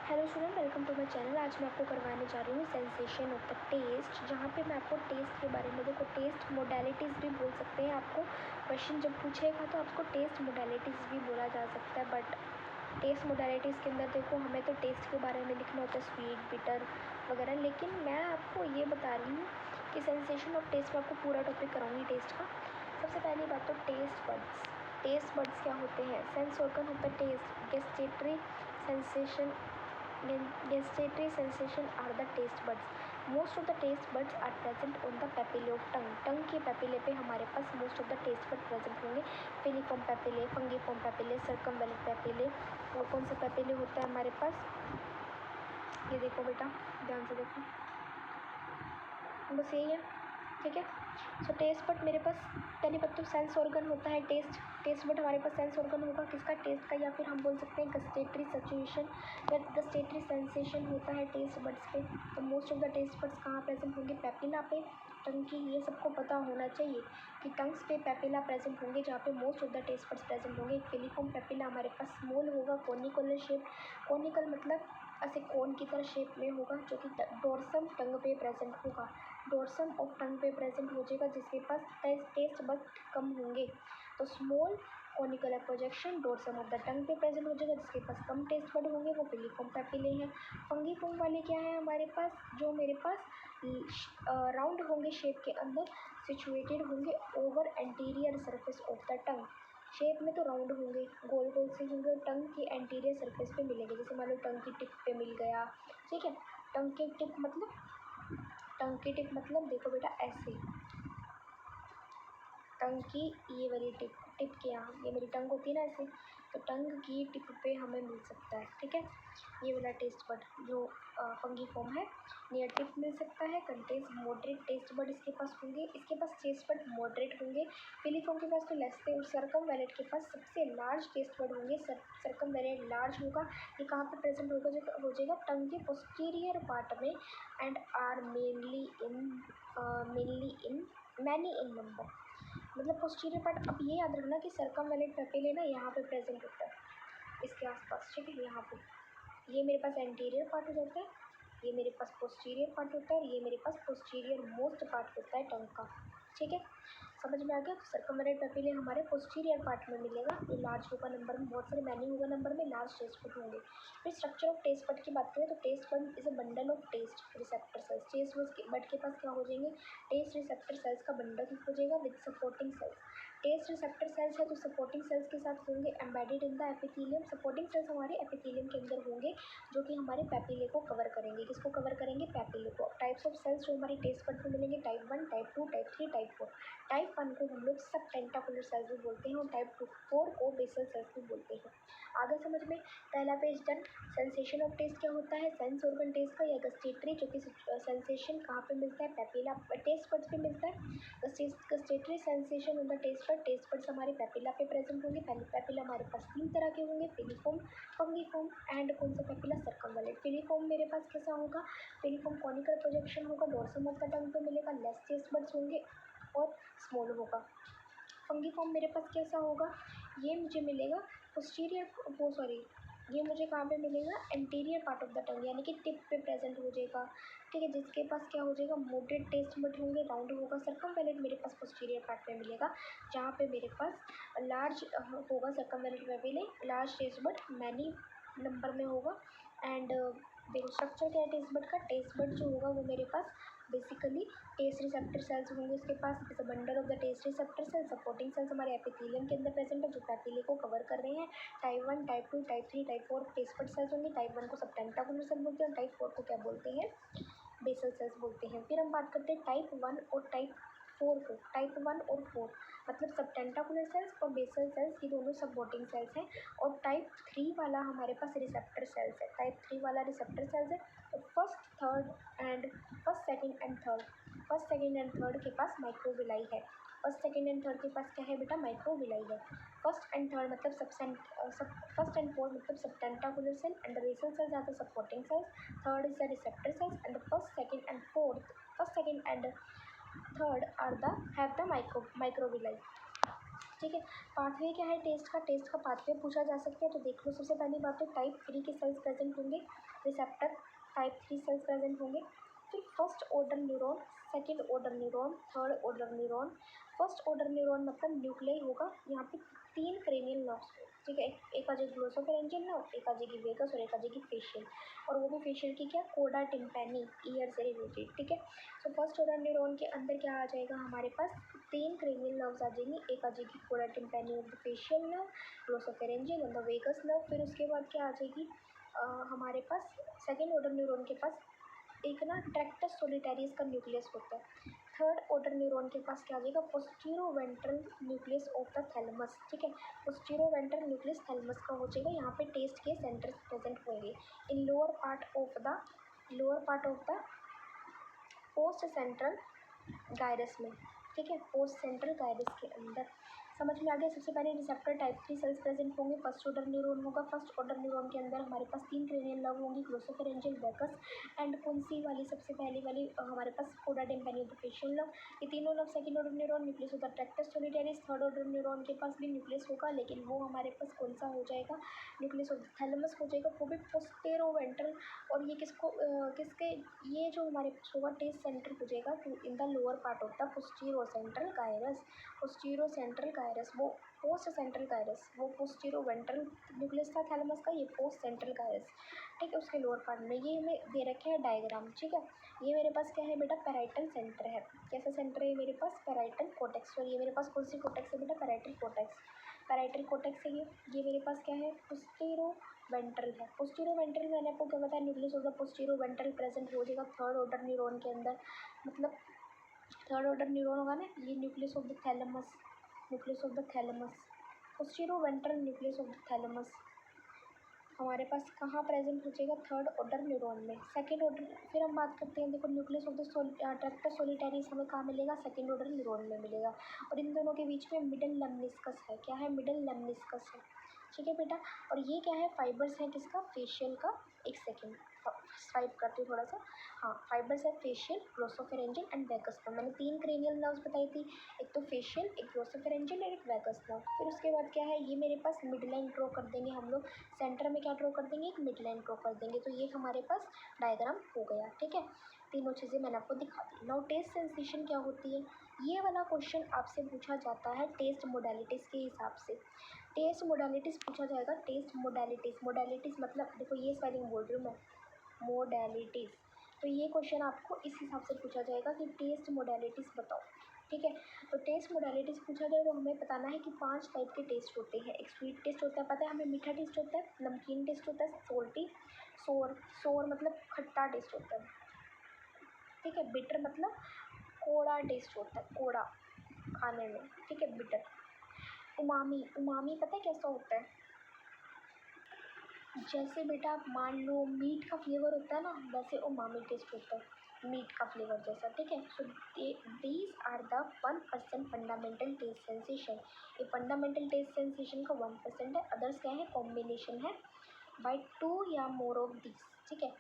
Hello student, welcome to my channel. आज मैं आपको करवाने जा रही हूँ सेंसेशन ऑफ द टेस्ट, जहाँ पे मैं आपको टेस्ट के बारे में, देखो टेस्ट मोडालिटीज़ भी बोल सकते हैं। आपको क्वेश्चन जब पूछेगा तो आपको टेस्ट मोडालिटीज़ भी बोला जा सकता है, बट टेस्ट मोडालिटीज़ के अंदर देखो हमें तो टेस्ट के बारे में लिखना होता है, स्वीट, बिटर वगैरह। लेकिन मैं आपको ये बता रही हूँ कि सेंसेशन ऑफ टेस्ट में आपको पूरा टॉपिक कराऊँगी टेस्ट का। सबसे पहली बात तो टेस्ट बड्स। टेस्ट बड्स क्या होते हैं? सेंस ऑर्गन होता है test. Gustatory sensation are the taste buds. Most of the taste buds are present on the papillae of tongue. Tongue के पैपिले पे हमारे पास most of the taste bud present होंगे। Filiform papillae, fungiform papillae, circumvallate papillae. और कौन सा papillae होता है हमारे पास? ये देखो बेटा, ध्यान से देखो, बस यही है, ठीक है। सो टेस्ट बड मेरे पास पहली बात तो सेंस ऑर्गन होता है टेस्ट बड हमारे पास सेंस ऑर्गन होगा किसका? टेस्ट का, या फिर हम बोल सकते हैं गस्टेटरी सिचुएशन या गस्टेटरी सेंसेशन होता है टेस्ट बड्स पे। तो most of the taste buds कहाँ प्रेजेंट होंगे? पैपिला पे, टंग की। ये सबको पता होना चाहिए कि टंग्स पे पैपिला प्रेजेंट होंगे, जहाँ पे most of the taste buds present होंगे। फिलीफॉर्म पैपिला हमारे पास स्मॉल होगा, कोनिकुलर शेप। कोनिकल मतलब ऐसे कोन की तरह शेप में होगा, जो कि डोर्सम टंग पे प्रेजेंट होगा। डोर्सम ऑफ टंग पे प्रेजेंट हो जाएगा, जिसके पास टेस्ट बड कम होंगे। तो small conical projection dorsum of the tongue पे प्रेजेंट हो जाएगा, जिसके पास कम टेस्ट बड होंगे, वो फिलीफॉर्म पैपिले हैं। फंगीफॉर्म वाले क्या है हमारे पास? जो मेरे पास राउंड होंगे शेप के अंदर, सिचुएटेड होंगे over anterior surface of the tongue. Shape में तो राउंड होंगे, गोल गोल से होंगे, टंग की एंटीरियर सरफेस पे मिलेंगे। जैसे मान लो टंग की टिप पे मिल गया, ठीक है। टंग की टिप मतलब देखो बेटा, ऐसे टंग की ये वाली टिप के यहाँ, ये मेरी टंग होती है ना ऐसे, तो टंग की टिप पे हमें मिल सकता है, ठीक है। ये वाला टेस्ट बड जो फंगीफॉर्म है, नियर टिप मिल सकता है। कंटेन्स मॉडरेट टेस्ट बड इसके पास होंगे, इसके पास टेस्ट बड मॉडरेट होंगे। फिलीफॉर्म के पास तो लेस थे। और सर्कमवेलेंट के पास सबसे लार्ज टेस्ट बड होंगे। सर्कमवेलेंट लार्ज होगा। ये कहाँ पे प्रेजेंट होगा? जो हो जाएगा टंग के पोस्टीरियर पार्ट में, and are many in number, मतलब पोस्टीरियर पार्ट। अब ये याद रखना कि सर्कमवेलेंट पैपिले ना यहाँ पे प्रेजेंट होता है, इसके आसपास, ठीक है। यहाँ पे ये मेरे पास एंटीरियर पार्ट हो जाता है, ये मेरे पास पोस्टीरियर पार्ट होता है, और ये मेरे पास पोस्टीरियर मोस्ट पार्ट होता है टंग का, ठीक है। समझ में आ गया? सर्कमवेलेंट पैपिले हमारे पोस्टीरियर पार्ट में मिलेगा। ये लार्ज होगा नंबर में, बहुत सारे मैनी होगा नंबर में, लार्ज टेस्ट बड होंगे। फिर स्ट्रक्चर ऑफ टेस्ट बड की बात करें तो taste bud is a bundle of taste receptor cells. Taste bud के पास क्या हो जाएंगे? टेस्ट रिसेप्टर सेल्स का बंडल हो जाएगा with supporting cells. Taste receptor cells है तो सपोर्टिंग सेल्स के साथ होंगे embedded in the epithelium. Supporting cells हमारे एपिथेलियम के अंदर होंगे, जो कि हमारे पैपिले को कवर करेंगे। किसको कवर करेंगे? पैपिले को। टाइप्स ऑफ सेल्स जो हमारी टेस्ट बड में मिलेंगे, type 1, type 2, type 3, type 4। Type 1 को हम लोग सब टेंटाकुलर सेल्स भी बोलते हैं, और टाइप 4 को बेसल सेल्स भी बोलते हैं। आगे समझ में? पहला page done. Sensation of taste क्या होता है? सेंस ऑर्गन टेस्ट का, या गस्टेटरी, जो कि सेंसेशन कहाँ पे मिलता है? पैपिला टेस्ट बड्स पे मिलता है। Gustatory sensation on the taste buds हमारे पैपिला पे प्रेजेंट होंगे। पैपिला हमारे पास 3 तरह के होंगे, फिलीफॉर्म, फंगीफॉर्म एंड कौन सा पैपिला? सर्कमवेलेंट। फिलीफॉर्म मेरे पास कैसा होगा? फिलीफॉर्म कॉनिकल प्रोजेक्शन होगा, डोर्सम ऑफ द टंग पे मिलेगा, लेस टेस्ट बड्स होंगे और स्मॉल होगा। फंगीफॉर्म मेरे पास कैसा होगा? ये मुझे मिलेगा ये मुझे कहाँ पे मिलेगा? Anterior part of the tongue, यानी कि टिप पे प्रेजेंट हो जाएगा, ठीक है। जिसके पास क्या हो जाएगा? मॉडरेट टेस्ट बड होंगे, राउंड होगा। सर्कमवेलेंट मेरे पास पोस्टीरियर पार्ट में मिलेगा, जहाँ पे मेरे पास लार्ज होगा circumvallate papillae, large taste bud many number में होगा। एंड देखो स्ट्रक्चर क्या है टेस्ट बड का? टेस्ट बड जो होगा वो मेरे पास बेसिकली टेस्ट रिसेप्टर सेल्स होंगे उसके पास, is a bundle of the taste receptor cells. Supporting cells हमारे एपिथेलियम के अंदर प्रेजेंट है, जो पैपिले को कवर कर रहे हैं। Type 1, type 2, type 3, type 4 taste bud cells होंगे। टाइप 1 को सब टेंटाकुलर सेल बोलते हैं, टाइप 4 को क्या बोलते हैं? बेसल सेल्स बोलते हैं। फिर हम बात करते हैं टाइप 1 और टाइप 4 को। टाइप 1 और 4 मतलब सब टेंटाकुलर सेल्स और बेसल सेल्स, ये दोनों सपोर्टिंग सेल्स हैं। और टाइप 3 वाला हमारे पास रिसेप्टर सेल्स है। टाइप 3 वाला रिसेप्टर सेल्स है। तो फर्स्ट सेकंड एंड थर्ड के पास माइक्रोविलाई है। फर्स्ट सेकंड एंड थर्ड के पास क्या है बेटा? माइक्रोविलाई है। फर्स्ट एंड फोर्थ मतलब sustentacular cell, and the basal cells are the supporting cells. Third is the receptor cells, and the first second and third have the microvilli. ठीक है। Pathway क्या है टेस्ट का pathway पूछा जा सकता है, तो देख लो। सबसे पहली बात तो टाइप 3 के सेल्स प्रेजेंट होंगे, रिसेप्टर टाइप 3 सेल्स प्रेजेंट होंगे। फिर first order neuron, second order neuron, third order neuron. First order neuron मतलब न्यूक्लियाई होगा, यहाँ पे 3 क्रेनियल नर्व्स, ठीक है। एक आ जाएगी ग्लोसोफेरेंजियल नर्व, एक आ जाएगी वेगस और एक आ जाएगी फेशियल, और वो भी फेशियल की क्या, कोडा टिम्पैनी, ईयर से रिलेटेड, ठीक है। तो फर्स्ट ऑर्डर न्यूरॉन के अंदर क्या आ जाएगा हमारे पास, 3 क्रेनियल नर्व्स आ जाएंगी। एक आ जाएगी कोडा tympani of the facial nerve, glossopharyngeal और द वेगस नर्व। फिर उसके बाद क्या आ जाएगी हमारे पास सेकेंड ऑर्डर न्यूरॉन के पास एक ना ट्रैक्टस सोलिटेरियस का न्यूक्लियस होता है। थर्ड ऑर्डर न्यूरॉन के पास क्या आ जाएगा, postero ventral nucleus of the thalamus, ठीक है। पोस्टीरो वेंट्रल न्यूक्लियस थैलेमस का हो जाएगा, यहाँ पे टेस्ट के सेंटर्स प्रेजेंट होंगे इन lower part of the post central gyrus में, ठीक है। पोस्ट सेंट्रल गायरस के अंदर। समझ में आ गया। सबसे पहले रिसेप्टर टाइप 3 सेल्स प्रेजेंट होंगे, फर्स्ट ऑर्डर न्यूरॉन होगा। फर्स्ट ऑर्डर न्यूरॉन के अंदर हमारे पास 3 क्रेनियल नर्व होंगी, ग्लोसोफेरेंजियल, वेगस एंड कौन सी वाली, सबसे पहली वाली हमारे पास कोडा tympani of the facial nerve. ये तीनों nerve second order neuron, nucleus of the tractus solitarius. Third order neuron के पास भी न्यूक्लियस होगा, लेकिन वो हमारे पास कौन सा हो जाएगा, न्यूक्लियस ऑफ द थैलेमस हो जाएगा, वो भी पोस्टेरो वेंट्रल। और ये किसके, ये जो हमारे पास होगा टेस्ट सेंटर हो जाएगा in the lower part of the postero central gyrus. Postero central gyrus वो पोस्ट सेंट्रल गायरस, वो पोस्टीरो वेंट्रल न्यूक्लियस था थैलेमस का, ये पोस्ट सेंट्रल गायरस, ठीक है। उसके लोअर पार्ट में ये हमें दे रखे हैं डायग्राम, ठीक है। ये मेरे पास क्या है बेटा, पैराइटल सेंटर है। कैसा सेंटर है मेरे पास, पैराइटल कोर्टेक्स। और ये मेरे पास कौन सी कोर्टेक्स है बेटा, पैराइटल कोर्टेक्स। पैराइटल कोर्टेक्स है ये मेरे पास क्या है, पोस्टीरो वेंट्रल है। पोस्टीरो वेंट्रल मैंने आपको क्या बताया, nucleus of the postero ventral present हो जाएगा थर्ड ऑर्डर न्यूरॉन के अंदर। मतलब थर्ड ऑर्डर न्यूरॉन होगा ना, ये nucleus of the thalamus, nucleus of the thalamus, postero ventral nucleus of the thalamus हमारे पास कहाँ प्रेजेंट हो जाएगा, थर्ड ऑर्डर न्यूरॉन में। सेकेंड ऑर्डर फिर हम बात करते हैं, देखो nucleus of the tractus solitarius हमें कहाँ मिलेगा, सेकेंड ऑर्डर न्यूरॉन में मिलेगा। और इन दोनों के बीच में मिडल लेमनिस्कस है, क्या है, मिडल लेमनिस्कस है, ठीक है बेटा। और ये क्या है, फाइबर्स है किसका, फेशियल का। एक सेकेंड स्वाइप करती हूँ थोड़ा सा। हाँ, फाइबर्स है facial, glossopharyngeal and vagus nerve. मैंने 3 क्रेनियल नर्व्स बताई थी, एक तो फेशियल, एक ग्लोसोफेरेंजियल और एक वेगस नर्व। फिर उसके बाद क्या है, ये मेरे पास मिड लाइन ड्रॉ कर देंगे हम लोग, सेंटर में क्या ड्रॉ कर देंगे, एक मिड लाइन ड्रॉ कर देंगे। तो ये हमारे पास डायग्राम हो गया, ठीक है। तीनों चीज़ें मैंने आपको दिखा दी। नाउ टेस्ट सेंसेशन क्या होती है, ये वाला क्वेश्चन आपसे पूछा जाता है टेस्ट मोडालिटीज़ के हिसाब से। टेस्ट मोडालिटीज़ पूछा जाएगा, टेस्ट मोडालिटीज़ मतलब देखो ये स्पेलिंग बोल रही हूँ मैं, मोडालिटीज़। तो ये क्वेश्चन आपको इस हिसाब से पूछा जाएगा कि टेस्ट मोडालिटीज़ बताओ, ठीक है। तो टेस्ट मोडालिटीज़ पूछा जाए तो हमें बताना है कि 5 टाइप के टेस्ट होते हैं। एक स्वीट टेस्ट होता है, पता है हमें, मीठा टेस्ट होता है, नमकीन टेस्ट होता है, सोल्टी, सोर मतलब खट्टा टेस्ट होता है, ठीक है। बिटर मतलब कोड़ा टेस्ट होता है, कोड़ा खाने में, ठीक है, बिटर। उमामी पता है कैसा होता है, जैसे बेटा आप मान लो मीट का फ्लेवर होता है ना, वैसे उमामी टेस्ट होता है मीट का फ्लेवर जैसा, ठीक है। So these are the 1% fundamental taste sensation. ये फंडामेंटल टेस्ट सेंसेशन का 1% है, अदर्स क्या है, कॉम्बिनेशन है बाई 2 या मोर ऑफ दिस, ठीक है।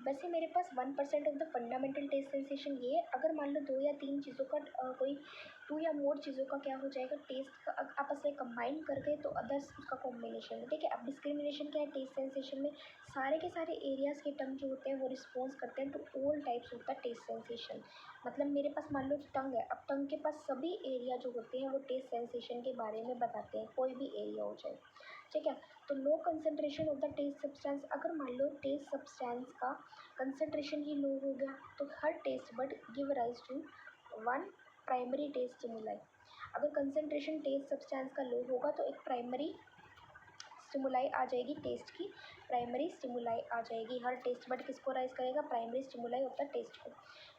वैसे मेरे पास 1% of the fundamental taste sensation ये है, अगर मान लो 2 या 3 चीज़ों का कोई 2 या मोर चीज़ों का क्या हो जाएगा, टेस्ट का आपस में कंबाइन कर गए तो अदर्स उसका कॉम्बिनेशन है, ठीक है। अब डिस्क्रिमिनेशन क्या है टेस्ट सेंसेशन में, सारे के सारे एरियाज़ के टंग जो होते हैं वो रिस्पॉन्स करते हैं to all types of the taste sensation. मतलब मेरे पास मान लो टंग है, अब टंग के पास सभी एरिया जो होते हैं वो टेस्ट सेंसेशन के बारे में बताते हैं, कोई भी एरिया हो जाए, ठीक है। तो low concentration of the taste substance, अगर मान लो टेस्ट सब्सटेंस का कंसनट्रेशन ही लो हो गया तो हर taste bud give rise to 1 primary taste stimuli. अगर कंसनट्रेशन टेस्ट सब्सटेंस का लो होगा तो एक प्राइमरी स्टिमुलाई आ जाएगी, टेस्ट की प्राइमरी स्टिमुलाई आ जाएगी। हर टेस्ट बड किसको राइज करेगा, primary stimuli of the taste को,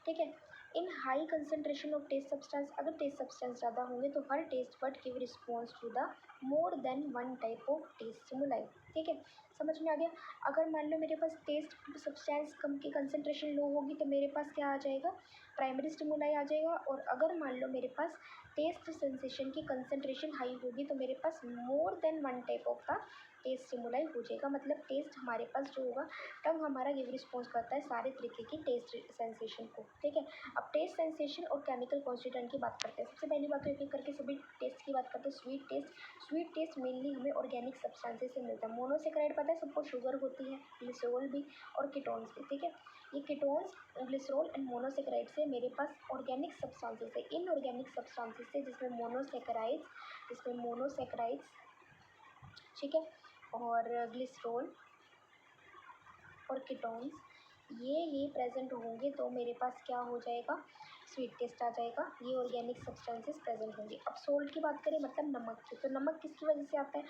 ठीक है। In high concentration of taste substance, अगर टेस्ट सब्सटेंस ज़्यादा होंगे तो हर taste bud give response to the more than 1 type of taste stimuli, ठीक है। समझ में आ गया। अगर मान लो मेरे पास टेस्ट सब्सटेंस कम की कंसनट्रेशन लो होगी तो मेरे पास क्या आ जाएगा, प्राइमरी स्टिमुलाई आ जाएगा। और अगर मान लो मेरे पास टेस्ट सेंसेशन की कंसनट्रेशन हाई होगी तो मेरे पास more than 1 type of the taste stimuli हो जाएगा, मतलब टेस्ट हमारे पास जो होगा, टंग हमारा गिव रिस्पॉन्स करता है सारे तरीके की टेस्ट सेंसेशन को, ठीक है। अब टेस्ट सेंसेशन और केमिकल कॉन्स्टिट्यूएंट की बात करते हैं। सबसे पहली बात एक एक करके सभी टेस्ट की बात करते हैं। स्वीट टेस्ट मेनली हमें ऑर्गेनिक सब्सटेंसेस से मिलता है। मोनोसेक्राइड पता है सबको, शुगर होती है, ग्लिसरॉल भी और कीटोन्स भी, ठीक है। ये कीटोन्स, ग्लिसरॉल एंड मोनोसेक्राइड से मेरे पास ऑर्गेनिक सब्सटेंसेस है। इनऑर्गेनिक सब्सटेंसेस से जिसमें मोनोसेक्राइड्स, ठीक है, और ग्लिसरॉल और कीटोन्स, ये प्रेजेंट होंगे तो मेरे पास क्या हो जाएगा, स्वीट टेस्ट आ जाएगा। ये ऑर्गेनिक सब्सटेंसेस प्रेजेंट होंगे। अब सोल्ट की बात करें, मतलब नमक की, तो नमक किसकी वजह से आता है,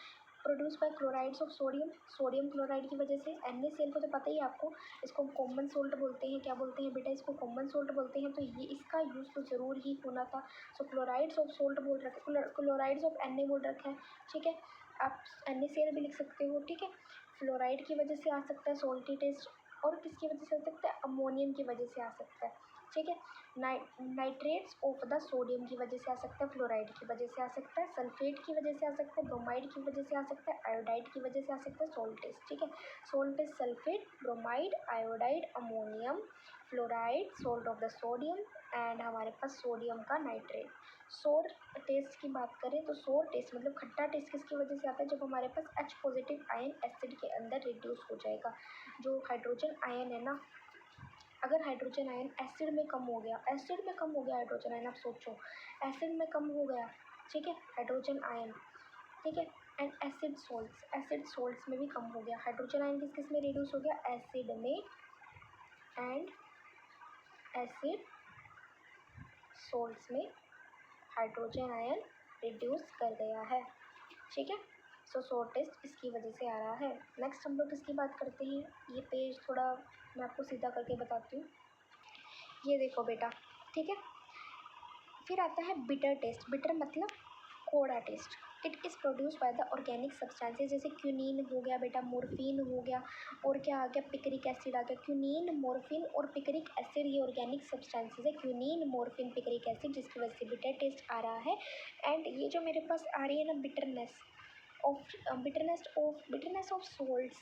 produce by chlorides of sodium chloride की वजह से। NaCl को तो पता ही है आपको, इसको कॉमन सोल्ट बोलते हैं। क्या बोलते हैं बेटा, इसको कॉमन सोल्ट बोलते हैं। तो ये इसका यूज़ तो ज़रूर ही होना था। सो क्लोराइड्स ऑफ सोल्ट बोल रखे, क्लोराइड्स ऑफ Na बोल रखा है, ठीक है। आप NaCl भी लिख सकते हो, ठीक है। फ्लोराइड की वजह से आ सकता है सोल्टी टेस्ट, और किसकी वजह से आ सकता है, अमोनियम की वजह से आ सकता है, ठीक है। नाइट्रेट्स ऑफ द सोडियम की वजह से आ सकता है, फ्लोराइड की वजह से आ सकता है, सल्फेट की वजह से आ सकता है, ब्रोमाइड की वजह से आ सकता है, आयोडाइड की वजह से आ सकता है, सोल्ट टेस्ट, ठीक है। Salt taste sulphate, bromide, iodide, ammonium, fluoride, salt of the sodium and हमारे पास सोडियम का नाइट्रेट। सोर टेस्ट की बात करें तो सोर टेस्ट मतलब खट्टा टेस्ट किसकी वजह से आता है, जब हमारे पास H पॉजिटिव आयन एसिड के अंदर रिड्यूस हो जाएगा। जो हाइड्रोजन आयन है ना, अगर हाइड्रोजन आयन एसिड में कम हो गया, हाइड्रोजन आयन, आप सोचो एसिड में कम हो गया, ठीक है, हाइड्रोजन आयन, ठीक है। एंड एसिड सोल्ट्स में भी कम हो गया। हाइड्रोजन आयन किस में रिड्यूस हो गया, एसिड में, एंड एसिड सोल्ट्स में हाइड्रोजन आयन रिड्यूस कर गया है, ठीक है। सो सोर टेस्ट इसकी वजह से आ रहा है। नेक्स्ट हम लोग किसकी बात करते हैं, ये पेज थोड़ा मैं आपको सीधा करके बताती हूँ। ये देखो बेटा, ठीक है। फिर आता है बिटर टेस्ट। बिटर मतलब कोड़ा taste. It is produce by the organic substances, जैसे क्यूनीन हो गया बेटा, मोर्फिन हो गया, और क्या आ गया, पिक्रिक एसिड आ गया। क्यूनीन, मोर्फिन और पिक्रिक एसिड ये ऑर्गेनिक सब्सटेंसेज है। क्यूनीन, मोर्फिन, पिक्रिक एसिड, जिसकी वजह से बिटर टेस्ट आ रहा है। एंड ये जो मेरे पास आ रही है ना बिटरनेस ऑफ सोल्ट्स,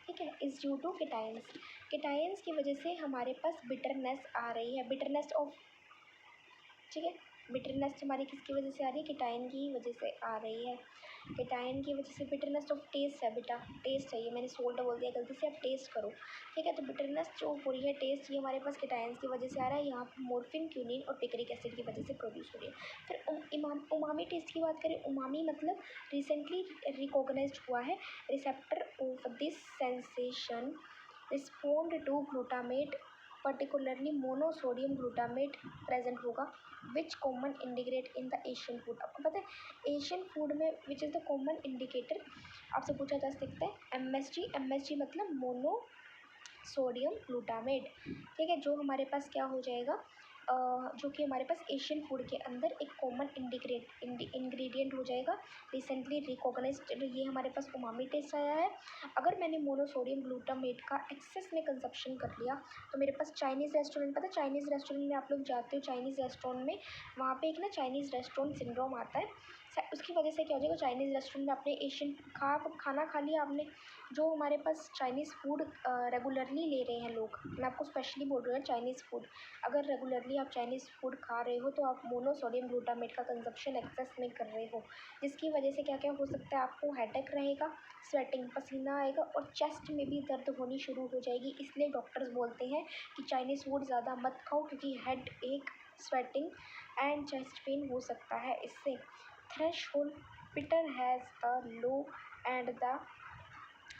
ठीक है, इज़ ड्यू टू कीटाइंस की वजह से हमारे पास बिटरनेस आ रही है। बिटरनेस ऑफ, ठीक है, बिटरनेस हमारी किसकी वजह से आ रही है, कीटाइन की वजह से आ रही है। कीटाइन की वजह से बिटरनेस ऑफ टेस्ट है बेटा, टेस्ट है, ये मैंने सोल्ट बोल दिया गलती से, आप टेस्ट करो, ठीक है। तो बिटरनेस जो हो रही है टेस्ट, ये हमारे पास कीटाइंस की वजह से आ रहा है। यहाँ पर मोर्फिन, क्यूनिन और पिक्रिक एसिड की वजह से प्रोड्यूस हो रही है। फिर उमामी टेस्ट की बात करें, उमामी मतलब रिसेंटली रिकॉग्नाइज्ड हुआ है। Receptor of this sensation respond to glutamate, particularly monosodium glutamate present होगा, which common indicate in the Asian food. आपको पता है एशियन फूड में which is the common indicator, आपसे पूछा जा सकता है MSG मतलब मोनो सोडियम ग्लूटामेट, ठीक है। जो हमारे पास क्या हो जाएगा, जो कि हमारे पास एशियन फूड के अंदर एक कॉमन इंग्रेडिएंट हो जाएगा, रिसेंटली रिकॉग्नाइज्ड। ये हमारे पास उमामी टेस्ट आया है। अगर मैंने मोनोसोडियम ग्लूटामेट का एक्सेस में कंजप्शन कर लिया तो मेरे पास चाइनीज़ रेस्टोरेंट, पता है चाइनीज़ रेस्टोरेंट में आप लोग जाते हो, चाइनीज़ रेस्टोरेंट में वहाँ पे एक ना चाइनीज़ रेस्टोरेंट सिंड्रोम आता है। उसकी वजह से क्या हो जाएगा, चाइनीज़ रेस्टोरेंट में आपने एशियन खाना खा लिया आपने, जो हमारे पास चाइनीज़ फूड रेगुलरली ले रहे हैं लोग, मैं आपको स्पेशली बोल रही हूँ चाइनीज़ फूड, अगर रेगुलरली आप चाइनीज़ फूड खा रहे हो तो आप मोनोसोडियम ग्लूटामेट का कंजप्शन एक्सेस में कर रहे हो, जिसकी वजह से क्या क्या हो सकता है, आपको हेडेक रहेगा, स्वेटिंग, पसीना आएगा, और चेस्ट में भी दर्द होनी शुरू हो जाएगी। इसलिए डॉक्टर्स बोलते हैं कि चाइनीज़ फूड ज़्यादा मत खाओ, क्योंकि हेड एक, स्वेटिंग एंड चेस्ट पेन हो सकता है इससे। Threshold, bitter has the low and the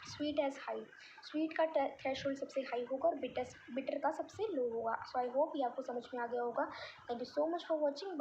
sweet as high. Sweet का थ्रेशोल्ड सबसे हाई होगा और बिटर का सबसे लो होगा। सो आई होप ये आपको समझ में आ गया होगा। Thank you so much for watching.